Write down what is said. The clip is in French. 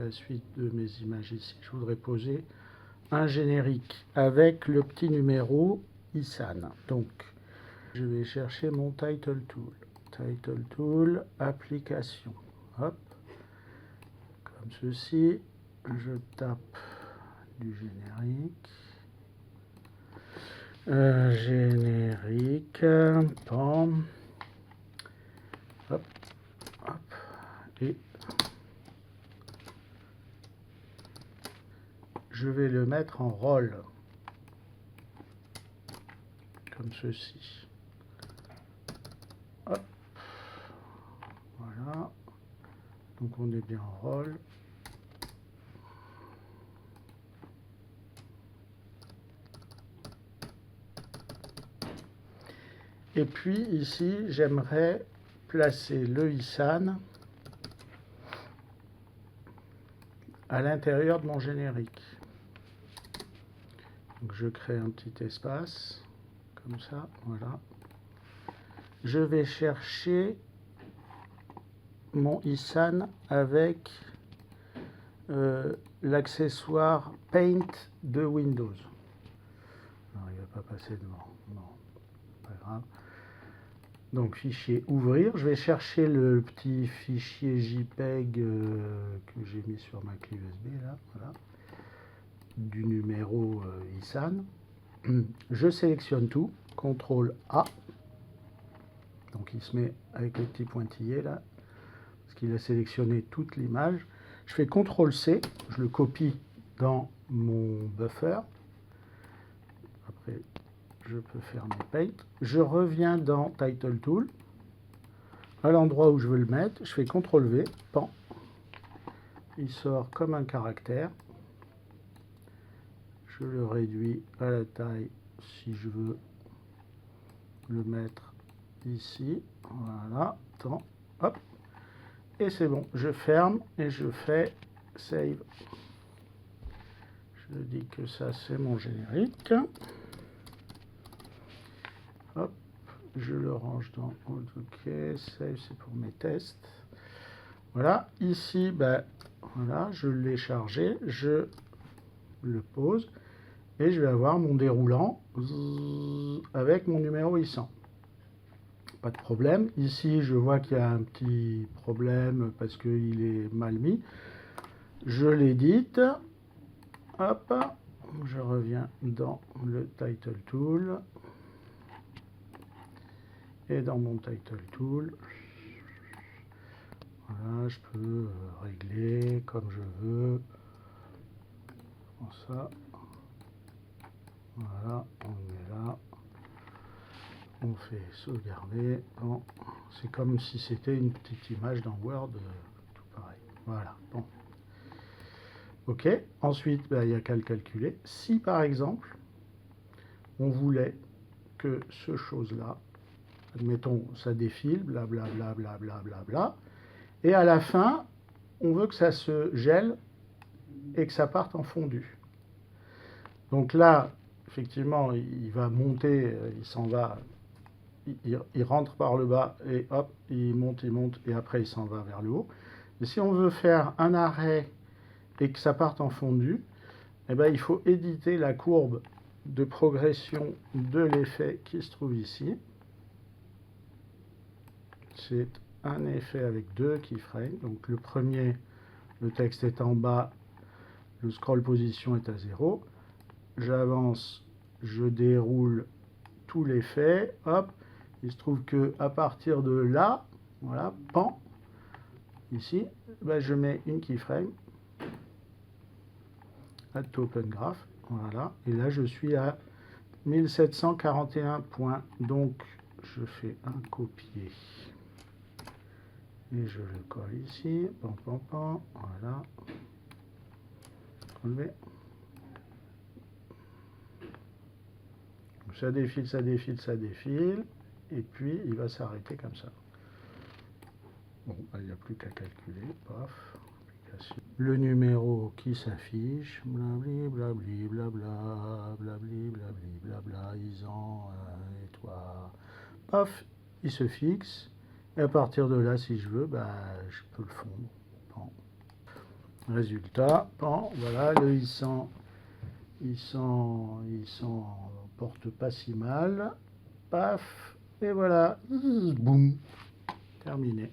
la suite de mes images ici, je voudrais poser un générique avec le petit numéro ISAN. Donc, je vais chercher mon Title Tool. Title Tool, application. Hop, comme ceci. Je tape du générique. Générique. Pam. Hop, hop. Et je vais le mettre en rôle. Comme ceci. Hop. Voilà. Donc on est bien en rôle. Et puis ici, j'aimerais placer le ISAN à l'intérieur de mon générique. Donc je crée un petit espace, comme ça, voilà. Je vais chercher mon ISAN avec l'accessoire Paint de Windows. Non, il ne va pas passer devant. Non, pas grave. Donc fichier ouvrir, je vais chercher le petit fichier JPEG que j'ai mis sur ma clé USB là, voilà, du numéro ISAN. Je sélectionne tout, CTRL A, donc il se met avec le petit pointillé là, parce qu'il a sélectionné toute l'image. Je fais CTRL C, je le copie dans mon buffer. Après, je peux fermer Paint. Je reviens dans Title Tool. À l'endroit où je veux le mettre, je fais CTRL V, pan. Il sort comme un caractère. Je le réduis à la taille si je veux le mettre ici. Voilà, tant, hop. Et c'est bon, je ferme et je fais Save. Je dis que ça c'est mon générique. Hop, je le range dans OK, Save c'est pour mes tests. Voilà, ici, ben, voilà, je l'ai chargé, je le pose et je vais avoir mon déroulant avec mon numéro ISAN. Pas de problème. Ici, je vois qu'il y a un petit problème parce qu'il est mal mis. Je l'édite. Hop, je reviens dans le Title Tool. Et dans mon Title Tool, voilà, je peux régler comme je veux. Comme ça. Voilà, on est là. On fait sauvegarder. Bon, c'est comme si c'était une petite image dans Word, tout pareil. Voilà, bon. OK, ensuite, ben, il n'y a qu'à le calculer. Si par exemple, on voulait que ce chose-là, admettons, ça défile, blablabla, blablabla, et à la fin, on veut que ça se gèle et que ça parte en fondu. Donc là, effectivement, il va monter, il s'en va, il rentre par le bas et hop, il monte, et après il s'en va vers le haut. Et si on veut faire un arrêt et que ça parte en fondu, eh ben, il faut éditer la courbe de progression de l'effet qui se trouve ici. C'est un effet avec deux keyframes. Donc le premier, le texte est en bas, le scroll position est à 0. J'avance, je déroule tout l'effet, hop, il se trouve que à partir de là, voilà, pan, ici, ben, je mets une keyframe, add to open graph, voilà, et là je suis à 1741 points, donc je fais un copier, et je le colle ici, pan, pan, pan, voilà, relever. Ça défile, ça défile, ça défile, et puis il va s'arrêter comme ça. Bon, il n'y a plus qu'à calculer, paf, application. Le numéro qui s'affiche, blabli, blabli, blabla, blabli, blabli, blabla, ISAN, et toi, paf, il se fixe, et à partir de là, si je veux, bah, je peux le fondre. Bon. Résultat, bon, voilà, ils s'en portent pas si mal. Paf, et voilà, boum, terminé.